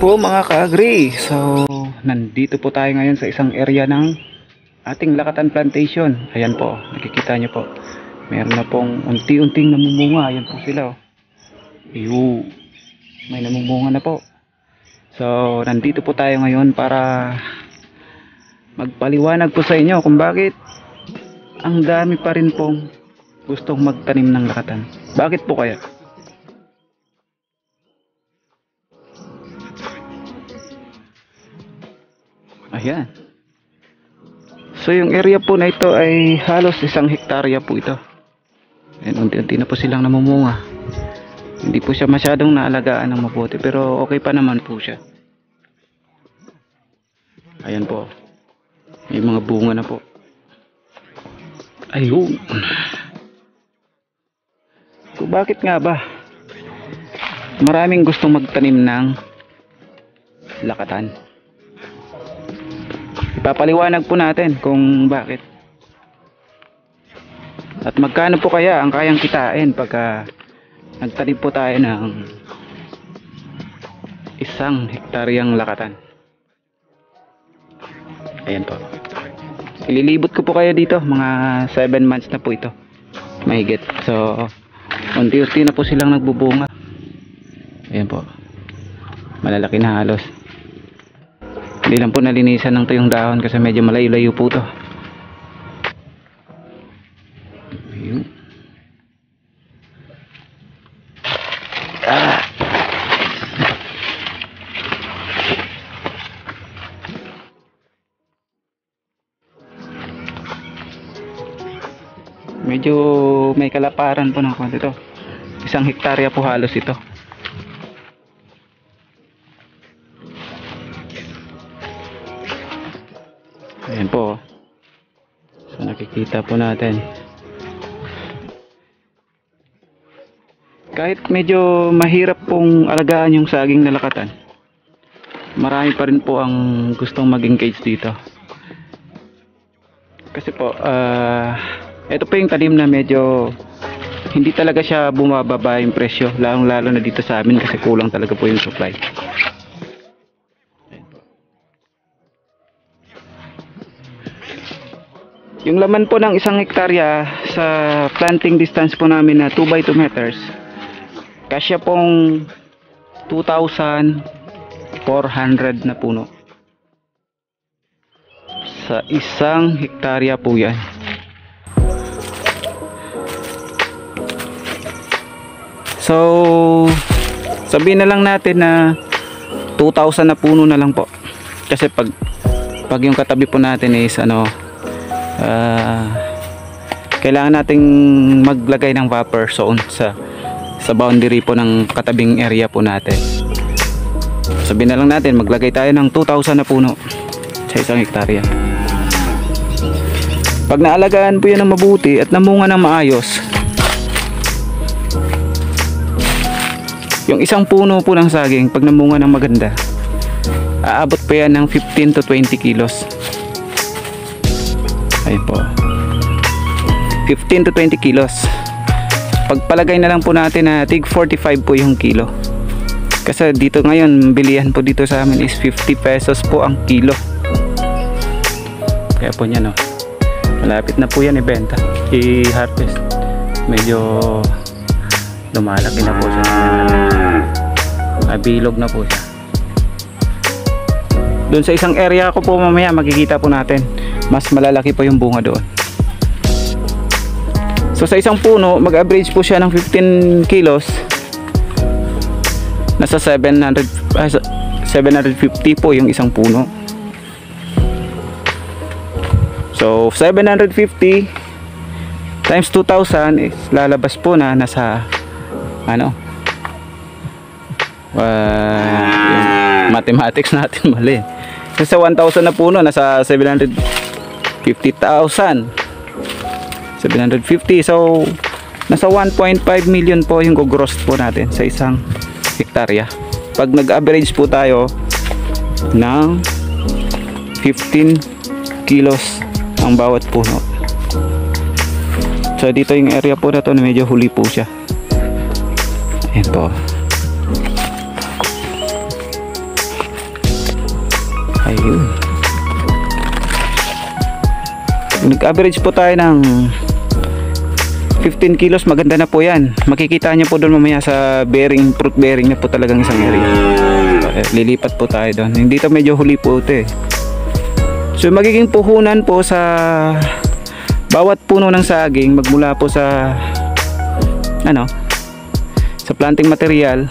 Po mga ka-agri, so nandito po tayo ngayon sa isang area ng ating Lakatan Plantation. Ayan po, nakikita nyo po, meron na pong unti-unting namumunga. Ayan po sila, oh. Iyo, may namumunga na po. So nandito po tayo ngayon para magpaliwanag po sa inyo kung bakit ang dami pa rin pong gustong magtanim ng lakatan. Bakit po kaya? Ayan. So yung area po na ito ay halos 1 hektarya po ito. Ayan, unti-unti na po silang namumunga. Hindi po siya masyadong naalagaan ng mabuti, pero okay pa naman po siya. Ayan po. May mga bunga na po. Ayun. So bakit nga ba maraming gustong magtanim ng lakatan? Ipapaliwanag po natin kung bakit. At magkano po kaya ang kayang kitain pagka nagtanim po tayo ng 1 hektaryang lakatan. Ayan po. Ililibot ko po kayo dito. Mga 7 months na po ito. Mahigit. So, unti-unti na po silang nagbubunga. Ayan po. Malalaki na halos. Hindi lang po nalinisan ng tuyong dahon kasi medyo malayo-layo po ito. Ayun. Medyo may kalaparan po ng konti ito. 1 hektarya po halos ito. Ayan po. So nakikita po natin. Kahit medyo mahirap pong alagaan yung saging na lakatan, marami pa rin po ang gustong mag-engage dito. Kasi po, ito po yung tanim na medyo hindi talaga siya bumababa yung presyo, lalong-lalo na dito sa amin kasi kulang talaga po yung supply. Yung laman po ng 1 hektarya sa planting distance po namin na 2 by 2 meters, kasya pong 2,400 na puno. Sa 1 hektarya po yan. So, sabihin na lang natin na 2,000 na puno na lang po. Kasi pag yung katabi po natin is kailangan nating maglagay ng buffer zone sa boundary po ng katabing area po natin. Sabihin na lang natin maglagay tayo ng 2,000 na puno sa 1 hektarya. Pag naalagaan po yan ng mabuti at namunga ng maayos, yung 1 puno po ng saging pag namunga ng maganda, aabot pa yan ng 15 to 20 kilos. Ayun po, 15 to 20 kilos. Pagpalagay na lang po natin na tig 45 po yung kilo. Kasi dito ngayon, bilihan po dito sa amin is 50 pesos po ang kilo. Kaya po niya, no, malapit na po yan ibenta, i-harvest. Medyo lumalaki na po siya. Bilog na po siya. Doon sa isang area ko po mamaya makikita po natin, mas malalaki po yung bunga doon. So sa 1 puno, mag-average po siya ng 15 kilos. Nasa 750 po yung 1 puno. So 750 times 2,000 is lalabas po na nasa yung mathematics natin mali. So sa 1,000 na puno, nasa 750,000. 750. So nasa 1.5 million po yung gross po natin sa 1 hektarya. Pag nag-average po tayo ng 15 kilos ang bawat puno. So dito yung area po na to na medyo huli po siya. Ayan po. Ayun. Nag-average po tayo ng 15 kilos, maganda na po yan. Makikita nyo po doon mamaya sa bearing, fruit bearing na po talagang isang area. Lilipat po tayo doon. Hindi to medyo huli po ito eh. So magiging puhunan po sa bawat puno ng saging, magmula po sa sa planting material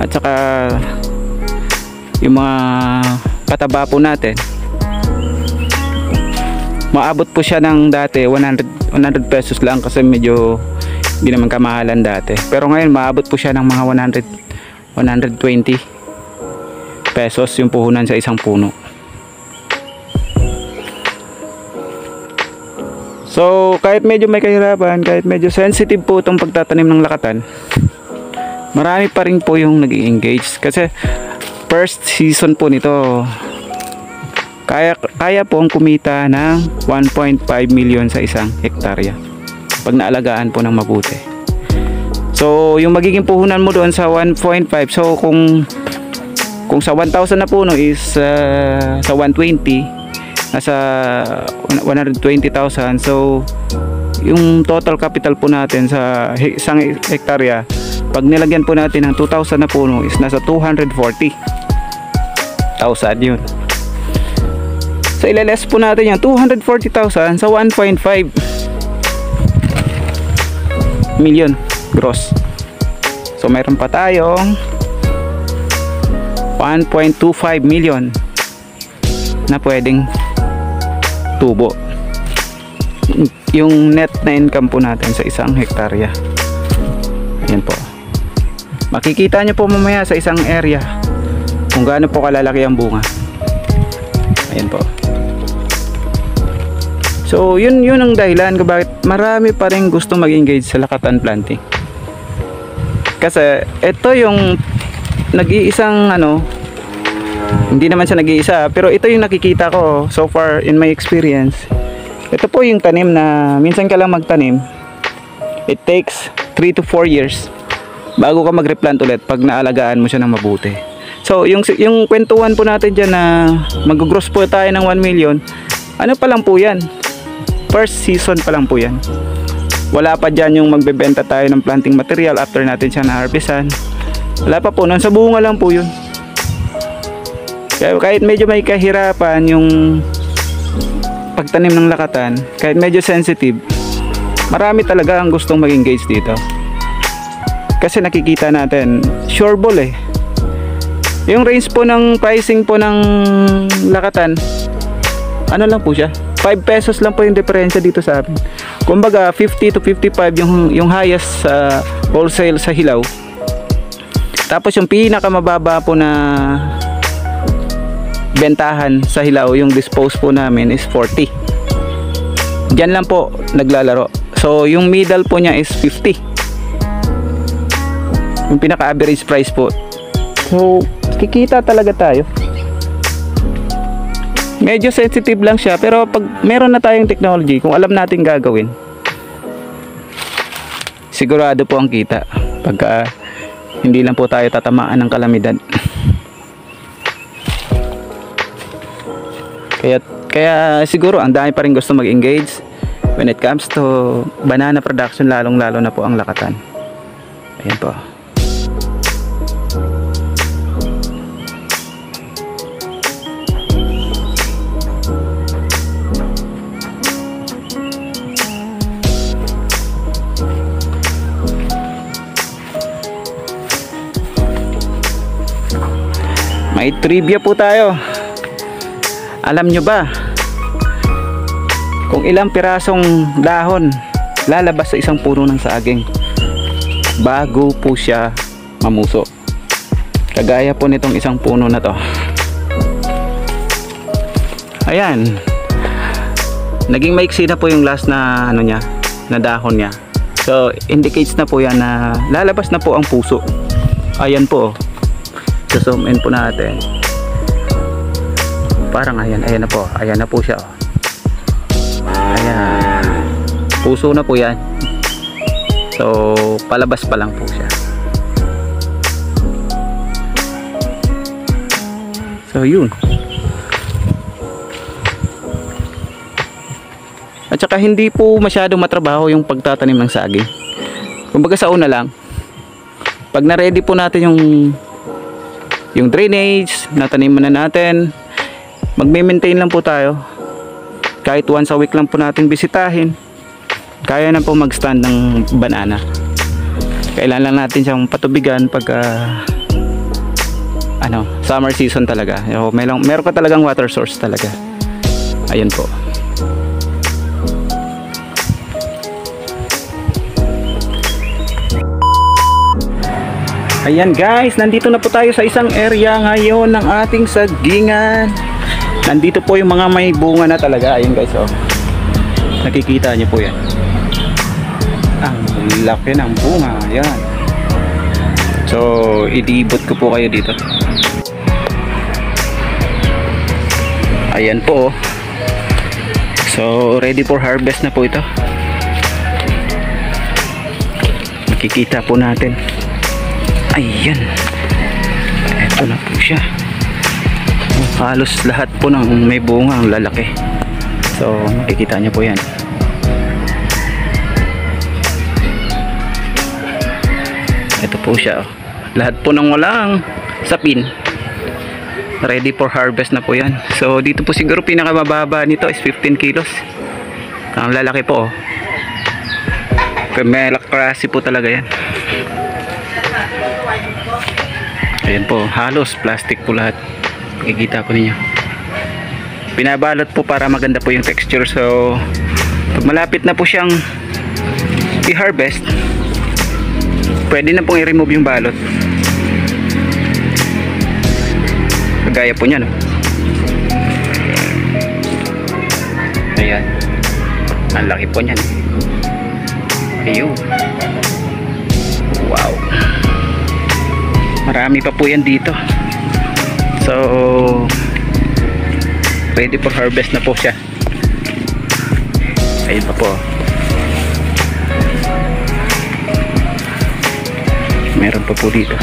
at saka yung mga pataba po natin. Maabot po siya ng dati 100 pesos lang kasi medyo hindi naman kamahalan dati. Pero ngayon maabot po siya ng mga 120 pesos yung puhunan sa isang puno. So kahit medyo may kahirapan, kahit medyo sensitive po itong pagtatanim ng lakatan, marami pa rin po yung nag-i-engage kasi first season po nito. Kaya po ang kumita ng 1.5 million sa isang hektarya pag naalagaan po ng mabuti. So yung magiging puhunan mo doon sa 1.5, so kung sa 1,000 na puno is sa 120, nasa 120,000. So yung total capital po natin sa isang hektarya, pag nilagyan po natin ng 2,000 na puno, is nasa 240,000 yun. So ilaless po natin yung 240,000 sa 1.5 million gross. So mayroon pa tayong 1.25 million na pwedeng tubo. Yung net na income po natin sa isang hektarya. Ayan po. Makikita nyo po mamaya sa isang area kung gaano po kalalaki ang bunga. Ayan po. So yun ang dahilan kung bakit marami pa rin gusto mag-engage sa lakatan planting. Kasi ito yung nag-iisang hindi naman siya nag-iisa, pero ito yung nakikita ko so far in my experience. Ito po yung tanim na minsan ka lang magtanim. It takes 3 to 4 years bago ka mag-replant ulit pag naalagaan mo siya ng mabuti. So yung kwentuhan po natin dyan na mag-gross po tayo ng 1 million, ano pa lang po yan, first season pa lang po yan. Wala pa dyan yung magbebenta tayo ng planting material after natin siya na-harvestan. Wala pa po, sa bunga lang po yun. Kaya kahit medyo may kahirapan yung pagtanim ng lakatan, kahit medyo sensitive, marami talaga ang gustong mag-engage dito. Kasi nakikita natin, sure ball eh. Yung range po ng pricing po ng lakatan, ano lang po siya, 5 pesos lang po yung diferensya dito sa amin. Kumbaga 50 to 55 yung highest sa wholesale sa hilaw. Tapos yung pinakamababa po na bentahan sa hilaw, yung dispose po namin is 40. Diyan lang po naglalaro. So yung middle po niya is 50. Yung pinaka average price po. So kikita talaga tayo. Medyo sensitive lang siya, pero pag meron na tayong technology, kung alam natin gagawin, sigurado po ang kita pagka hindi lang po tayo tatamaan ng kalamidad. Kaya siguro ang dami pa rin gusto mag-engage when it comes to banana production, lalong lalo na po ang lakatan. Ayan po. May trivia po tayo. Alam nyo ba kung ilang pirasong dahon lalabas sa isang puno ng saging bago po siya mamuso? Kagaya po nitong isang puno na to. Ayan, naging maiksi na po yung last na niya, na dahon niya. So indicates na po yan na lalabas na po ang puso. Ayan po, zoom in po natin. Parang ayan na po siya. Ayan. puso na po yan. So palabas pa lang po siya. So yun. At saka hindi po masyadong matrabaho yung pagtatanim ng saging. Kumbaga sa una lang, pag na-ready po natin yung drainage, nataniman na natin, magme-maintain lang po tayo. Kahit once a week lang po natin bisitahin, kaya na po mag-stand ng banana. Kailangan lang natin siyang patubigan pag summer season talaga. Meron ka talagang water source talaga. Ayun po. Ayan guys, nandito na po tayo sa isang area ngayon ng ating sagingan. Nandito po yung mga may bunga na talaga. Ayan guys, oh. Nakikita niyo po yan. Ang laki ng bunga. Ayan. So, idibot ko po kayo dito. Ayan po, oh. So, ready for harvest na po ito. Makikita po natin. Ayan, eto na po siya. Halos lahat po ng may bunga ang lalaki. So makikita niyo po yan. Ito po siya, oh. Lahat po ng walang sapin, ready for harvest na po yan. So dito po siguro pinakamababa nito is 15 kilos. Ang lalaki po, oh. May klase po talaga yan. Ayan po, halos plastic po lahat. Makikita po ninyo. Binabalot po para maganda po yung texture. So pag malapit na po siyang i-harvest, pwede na pong i-remove yung balot. Kagaya po niyan, oh. Ayan, ang laki po niyan. Ayun. Wow, marami pa po yan dito. So ready for harvest na po siya. Ayun pa po, meron pa po dito.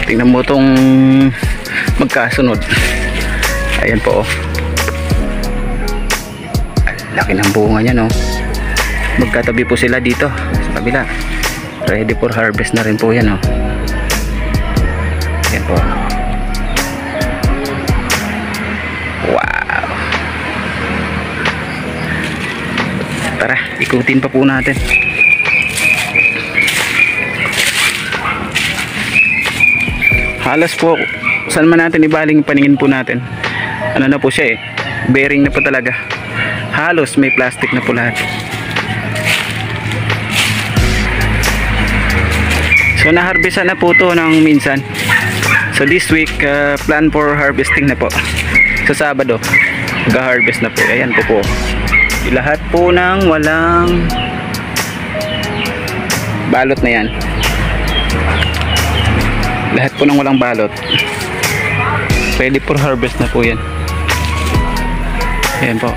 Tingnan mo tong magkasunod. Ayan po, oh. Laki ng bunga niya, no? Magkatabi po sila dito sa kabila. Ready for harvest na rin po yan, oh. Ayan po. Wow. Tara, ikutin pa po natin. Halos po, saan man natin ibaling paningin po natin, ano na po siya, eh, bearing na po talaga. Halos may plastic na po lahat. So na-harvestan na po to ng minsan. So this week plan for harvesting na po. Sa Sabado mag-harvest na po. Ayan po. Lahat po ng walang balot na yan. Lahat po ng walang balot, ready for harvest na po yan. Ayan po.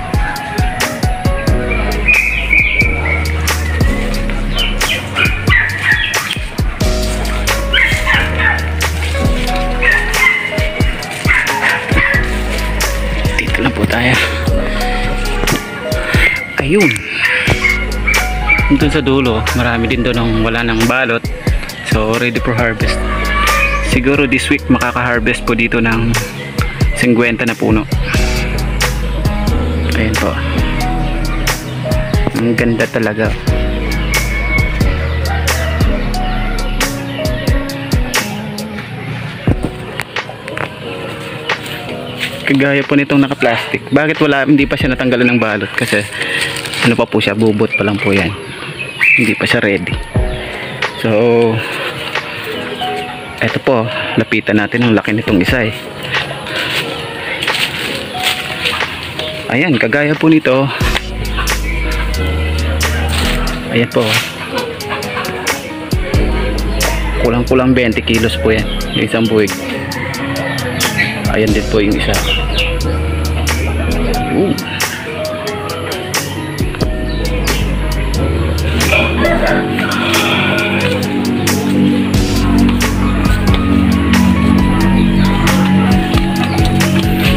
Dito lang po tayo. Ayun. Doon sa dulo, marami din doon ang wala ng balot. So ready for harvest. Siguro this week makaka-harvest po dito ng 50 na puno. Ayan po. Ang ganda talaga. Kagaya po nitong naka-plastic. Bakit hindi pa siya natanggalan ng balot? Kasi ano pa po siya, bubot pa lang po yan. Hindi pa siya ready. So eto po, lapitan natin ang laki nitong isa, eh. Ayan, kagaya po nito. Ayan po. Kulang-kulang 20 kilos po yan. Isang buwig. Ayan din po yung isa.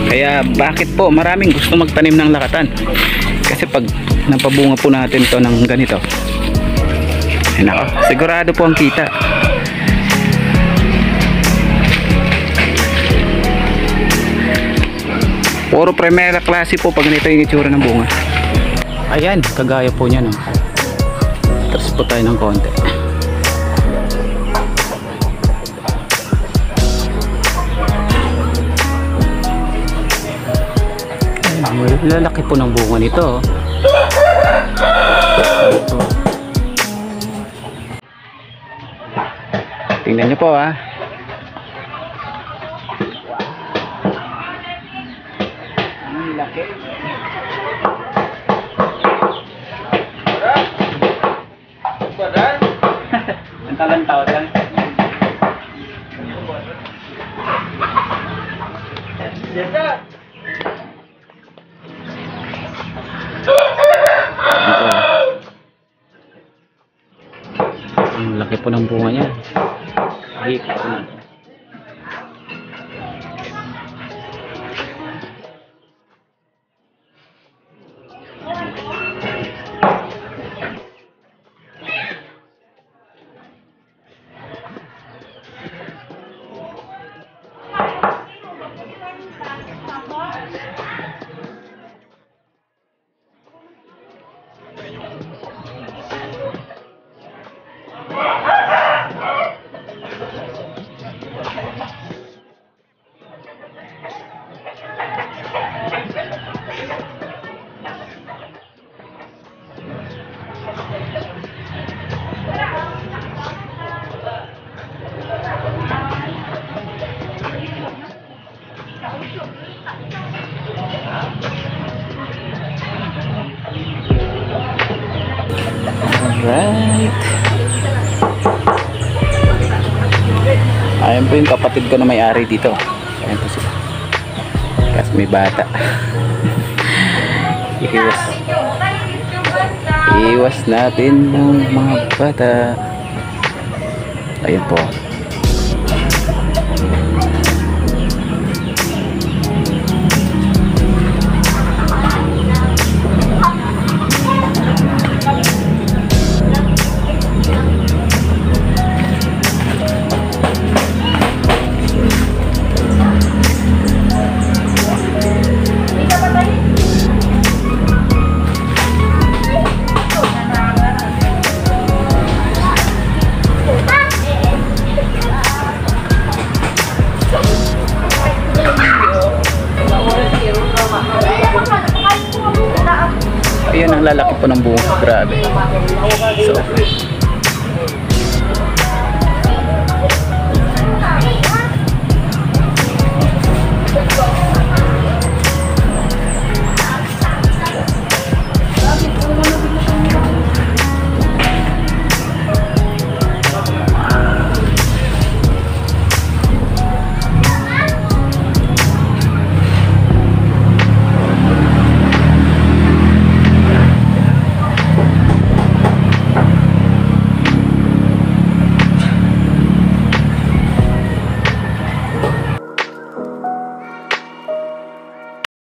Kaya bakit po maraming gusto magtanim ng lakatan? Kasi pag napabunga po natin to ng ganito, nako, sigurado po ang kita. Puro primera klase po pag ganito yung itsura ng bunga. Ayan, kagaya po niya, no? Tapos po tayo ng konti. Lalaki po ng bunga nito. Tingnan nyo po, ha. Ang laki. Ang talantaw lang. Ang laki po ng bunga niya. Hikap na. Alright. Ayan po yung kapatid ko na may-ari dito. Ayan po sila. Kasi may bata. Iwas natin ng mga bata. Ayan po. Ayan ang lalaki po ng bunga. Grabe. So,